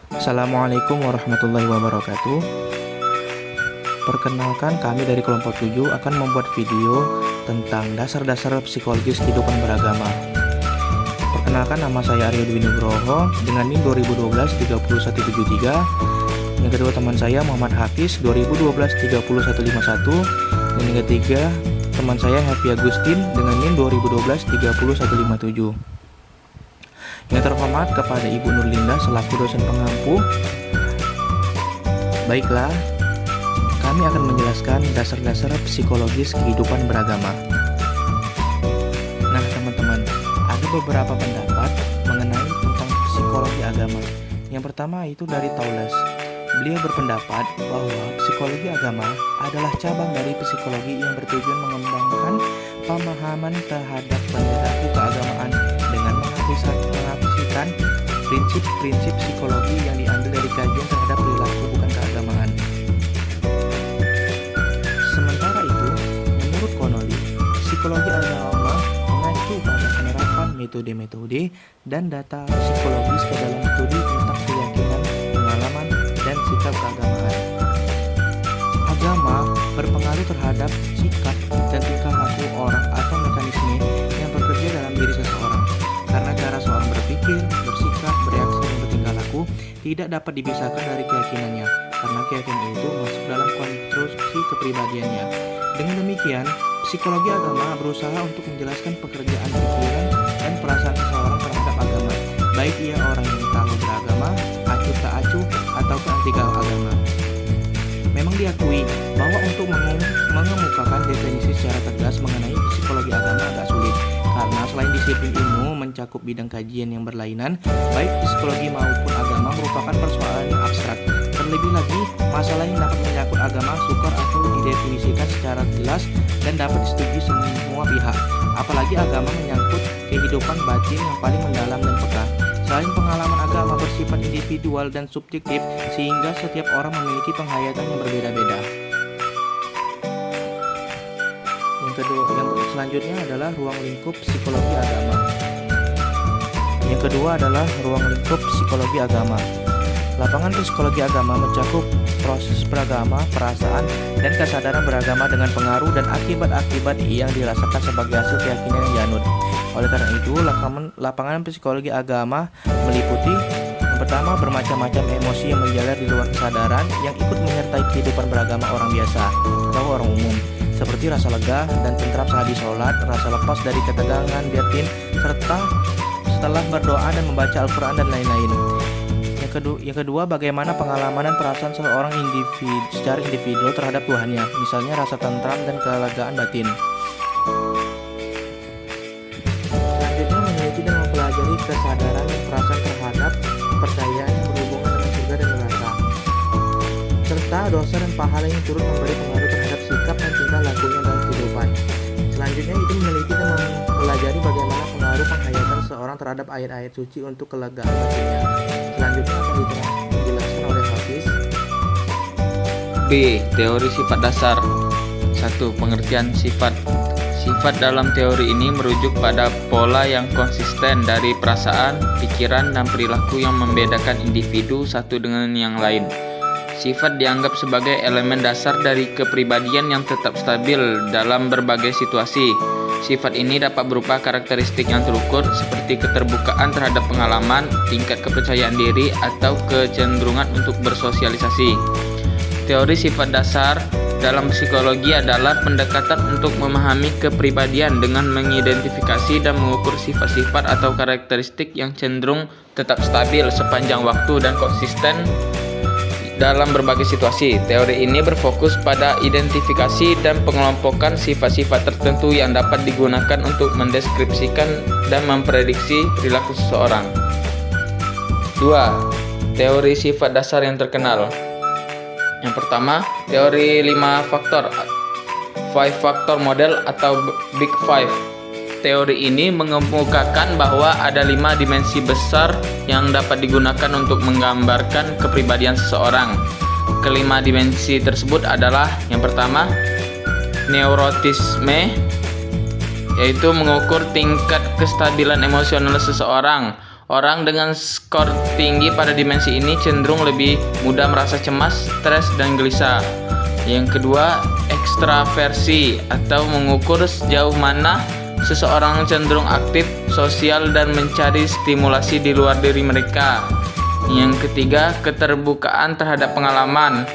Assalamualaikum warahmatullahi wabarakatuh. Perkenalkan, kami dari kelompok 7 akan membuat video tentang dasar-dasar psikologis kehidupan beragama. Perkenalkan, nama saya Aryo Dwi Nugroho dengan NIM 2012-31173. Yang kedua, teman saya Muhammad Hafiz 2012-31151. Dan yang ketiga, teman saya Hafi Agustin dengan NIM 2012-31157. Yang terhormat kepada Ibu Nurlinda selaku dosen pengampu. Baiklah, kami akan menjelaskan dasar-dasar psikologis kehidupan beragama. Nah teman-teman, ada beberapa pendapat mengenai tentang psikologi agama. Yang pertama itu dari Thales. Beliau berpendapat bahwa psikologi agama adalah cabang dari psikologi yang bertujuan mengembangkan pemahaman terhadap perilaku keagamaan dengan mengaplikasikan prinsip-prinsip psikologi yang diambil dari kajian terhadap perilaku bukan keagamaan. Sementara itu, menurut Connolly, psikologi agama mengacu pada penerapan metode-metode dan data psikologis ke dalam studi tentang keyakinan, pengalaman, dan sikap keagamaan. Agama berpengaruh terhadap sikap dan tingkah laku orang atau mekanisme yang bekerja dalam diri seseorang. Karena cara seorang berpikir, bersikap, bereaksi, dan bertingkah laku tidak dapat dipisahkan dari keyakinannya, karena keyakinan itu masuk dalam konstruksi kepribadiannya. Dengan demikian, psikologi agama berusaha untuk menjelaskan pekerjaan pikiran dan perasaan seseorang terhadap agama, baik ia orang yang tahu beragama, acuh tak acuh, ataupun anti agama. Memang diakui bahwa untuk mengemukakan definisi secara tegas mengenai psikologi agama agak sulit, karena selain disiplin ilmu mencakup bidang kajian yang berlainan, baik psikologi maupun agama merupakan persoalan yang abstrak. Terlebih lagi, masalah yang dapat menyangkut agama sukar atau didefinisikan secara jelas dan dapat disetujui semua pihak. Apalagi agama menyangkut kehidupan batin yang paling mendalam dan peka. Selain pengalaman agama bersifat individual dan subjektif, sehingga setiap orang memiliki penghayatan yang berbeda-beda. Yang selanjutnya adalah ruang lingkup psikologi agama. Yang kedua adalah ruang lingkup psikologi agama. Lapangan psikologi agama mencakup proses beragama, perasaan, dan kesadaran beragama dengan pengaruh dan akibat-akibat yang dirasakan sebagai hasil keyakinan yang dianut. Oleh karena itu, lapangan psikologi agama meliputi yang pertama, bermacam-macam emosi yang menjalar di luar kesadaran yang ikut menyertai kehidupan beragama orang biasa atau orang umum, seperti rasa lega dan tentram sehabis sholat, rasa lepas dari ketegangan batin, serta setelah berdoa dan membaca Al-Quran dan lain-lain. Yang kedua, bagaimana pengalaman dan perasaan seorang secara individu terhadap Tuhannya, misalnya rasa tentram dan kelegaan batin. Selanjutnya, meneliti dan mempelajari kesadaran dan perasaan terhadap kepercayaan yang berhubungan dengan surga dan neraka, serta dosa dan pahala yang turut memberi pengaruh terhadap sikap dan tingkah lakunya dalam kehidupan. Selanjutnya, itu meneliti dan mempelajari bagaimana pengaruh penghayatan seorang terhadap ayat-ayat suci untuk kelegaan batinnya. Selanjutnya akan dijelaskan oleh Hafiz. B. Teori sifat dasar. 1. Pengertian sifat. Sifat dalam teori ini merujuk pada pola yang konsisten dari perasaan, pikiran, dan perilaku yang membedakan individu satu dengan yang lain. Sifat dianggap sebagai elemen dasar dari kepribadian yang tetap stabil dalam berbagai situasi. Sifat ini dapat berupa karakteristik yang terukur seperti keterbukaan terhadap pengalaman, tingkat kepercayaan diri, atau kecenderungan untuk bersosialisasi. Teori sifat dasar dalam psikologi adalah pendekatan untuk memahami kepribadian dengan mengidentifikasi dan mengukur sifat-sifat atau karakteristik yang cenderung tetap stabil sepanjang waktu dan konsisten dalam berbagai situasi. Teori ini berfokus pada identifikasi dan pengelompokan sifat-sifat tertentu yang dapat digunakan untuk mendeskripsikan dan memprediksi perilaku seseorang. 2. Teori sifat dasar yang terkenal. Yang pertama, teori 5 faktor, 5 factor model atau Big Five. Teori ini mengemukakan bahwa ada 5 dimensi besar yang dapat digunakan untuk menggambarkan kepribadian seseorang. Kelima dimensi tersebut adalah yang pertama, neurotisme, yaitu mengukur tingkat kestabilan emosional seseorang. Orang dengan skor tertinggi pada dimensi ini cenderung lebih mudah merasa cemas, stres, dan gelisah. Yang kedua, ekstraversi atau mengukur sejauh mana seseorang cenderung aktif, sosial, dan mencari stimulasi di luar diri mereka. Yang ketiga, keterbukaan terhadap pengalaman,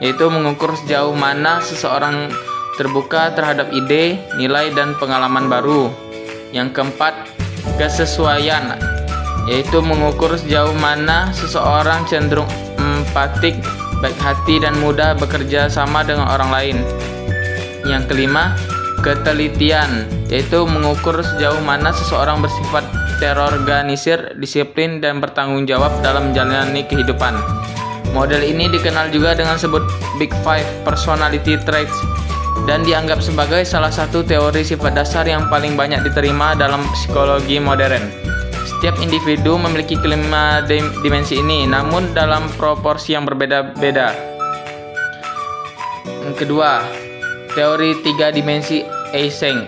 yaitu mengukur sejauh mana seseorang terbuka terhadap ide, nilai, dan pengalaman baru. Yang keempat, kesesuaian, yaitu mengukur sejauh mana seseorang cenderung empatik, baik hati, dan mudah bekerja sama dengan orang lain. Yang kelima, ketelitian, yaitu mengukur sejauh mana seseorang bersifat terorganisir, disiplin, dan bertanggung jawab dalam menjalani kehidupan. Model ini dikenal juga dengan sebut Big Five Personality Traits dan dianggap sebagai salah satu teori sifat dasar yang paling banyak diterima dalam psikologi modern. Setiap individu memiliki kelima dimensi ini, namun dalam proporsi yang berbeda-beda. Yang kedua, teori 3 dimensi Eysenck.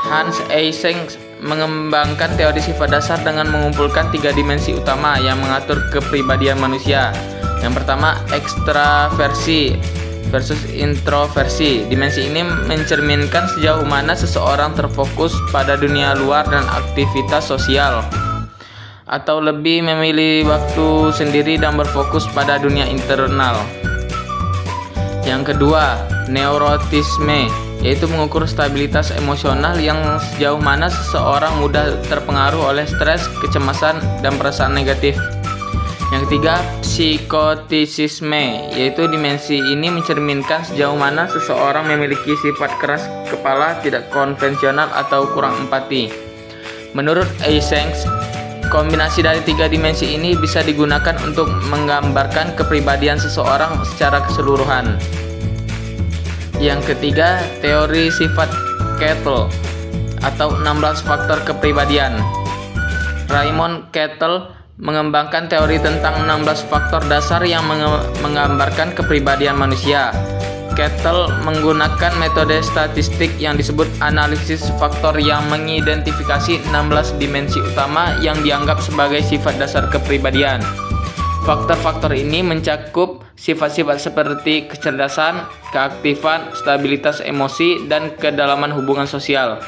Hans Eysenck mengembangkan teori sifat dasar dengan mengumpulkan 3 dimensi utama yang mengatur kepribadian manusia. Yang pertama, ekstraversi versus introversi. Dimensi ini mencerminkan sejauh mana seseorang terfokus pada dunia luar dan aktivitas sosial, atau lebih memilih waktu sendiri dan berfokus pada dunia internal. Yang kedua, neurotisme, yaitu mengukur stabilitas emosional yang sejauh mana seseorang mudah terpengaruh oleh stres, kecemasan, dan perasaan negatif. Yang ketiga, psikotisisme, yaitu dimensi ini mencerminkan sejauh mana seseorang memiliki sifat keras kepala, tidak konvensional, atau kurang empati. Menurut Eysenck, kombinasi dari 3 dimensi ini bisa digunakan untuk menggambarkan kepribadian seseorang secara keseluruhan. Yang ketiga, teori sifat Kettle atau 16 faktor kepribadian. Raymond Kettle mengembangkan teori tentang 16 faktor dasar yang menggambarkan kepribadian manusia. Kettle menggunakan metode statistik yang disebut analisis faktor yang mengidentifikasi 16 dimensi utama yang dianggap sebagai sifat dasar kepribadian. Faktor-faktor ini mencakup sifat-sifat seperti kecerdasan, keaktifan, stabilitas emosi, dan kedalaman hubungan sosial.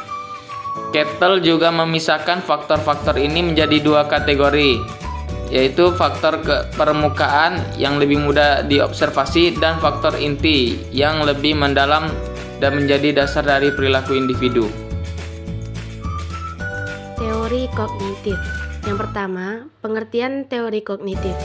Kettle juga memisahkan faktor-faktor ini menjadi 2 kategori, yaitu faktor permukaan yang lebih mudah diobservasi dan faktor inti yang lebih mendalam dan menjadi dasar dari perilaku individu. Teori kognitif. Yang pertama, pengertian teori kognitif.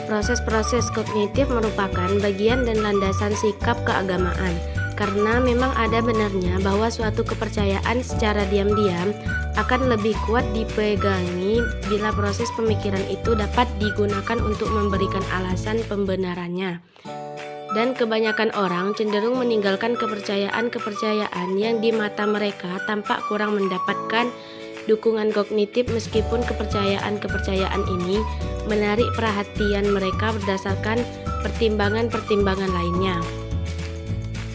Proses-proses kognitif merupakan bagian dan landasan sikap keagamaan, karena memang ada benarnya bahwa suatu kepercayaan secara diam-diam akan lebih kuat dipegangi bila proses pemikiran itu dapat digunakan untuk memberikan alasan pembenarannya. Dan kebanyakan orang cenderung meninggalkan kepercayaan-kepercayaan yang di mata mereka tampak kurang mendapatkan dukungan kognitif, meskipun kepercayaan-kepercayaan ini menarik perhatian mereka berdasarkan pertimbangan-pertimbangan lainnya.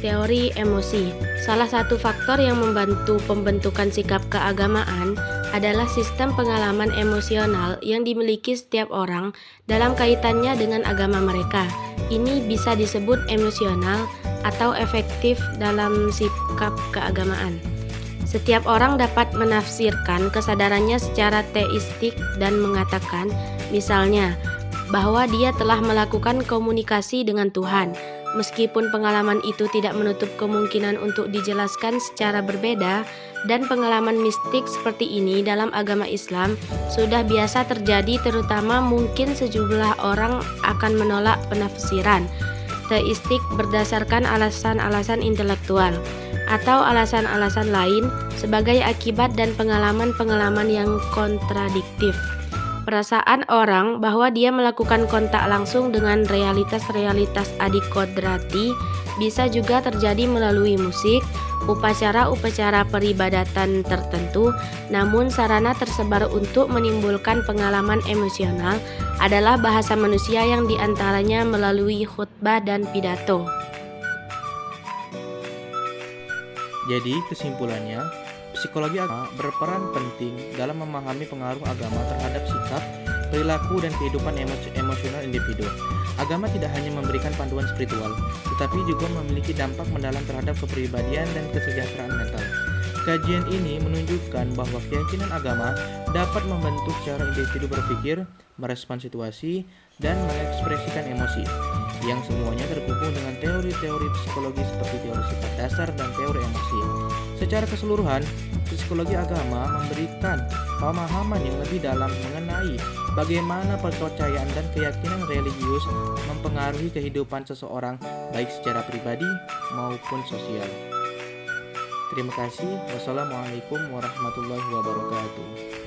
Teori emosi. Salah satu faktor yang membantu pembentukan sikap keagamaan adalah sistem pengalaman emosional yang dimiliki setiap orang dalam kaitannya dengan agama mereka. Ini bisa disebut emosional atau efektif dalam sikap keagamaan. Setiap orang dapat menafsirkan kesadarannya secara teistik dan mengatakan, misalnya, bahwa dia telah melakukan komunikasi dengan Tuhan. Meskipun pengalaman itu tidak menutup kemungkinan untuk dijelaskan secara berbeda, dan pengalaman mistik seperti ini dalam agama Islam sudah biasa terjadi, terutama mungkin sejumlah orang akan menolak penafsiran teistik berdasarkan alasan-alasan intelektual atau alasan-alasan lain sebagai akibat dan pengalaman-pengalaman yang kontradiktif. Perasaan orang bahwa dia melakukan kontak langsung dengan realitas-realitas adikodrati bisa juga terjadi melalui musik, upacara-upacara peribadatan tertentu. Namun sarana tersebar untuk menimbulkan pengalaman emosional adalah bahasa manusia yang diantaranya melalui khutbah dan pidato. Jadi kesimpulannya, psikologi agama berperan penting dalam memahami pengaruh agama terhadap sikap perilaku, dan kehidupan emosional individu. Agama tidak hanya memberikan panduan spiritual, tetapi juga memiliki dampak mendalam terhadap kepribadian dan kesejahteraan mental. Kajian ini menunjukkan bahwa keyakinan agama dapat membentuk cara individu berpikir, merespon situasi, dan mengekspresikan emosi, yang semuanya terhubung dengan teori-teori psikologi seperti teori sifat dasar dan teori emosi. Secara keseluruhan, psikologi agama memberikan pemahaman yang lebih dalam mengenai bagaimana kepercayaan dan keyakinan religius mempengaruhi kehidupan seseorang, baik secara pribadi maupun sosial. Terima kasih. Wassalamualaikum warahmatullahi wabarakatuh.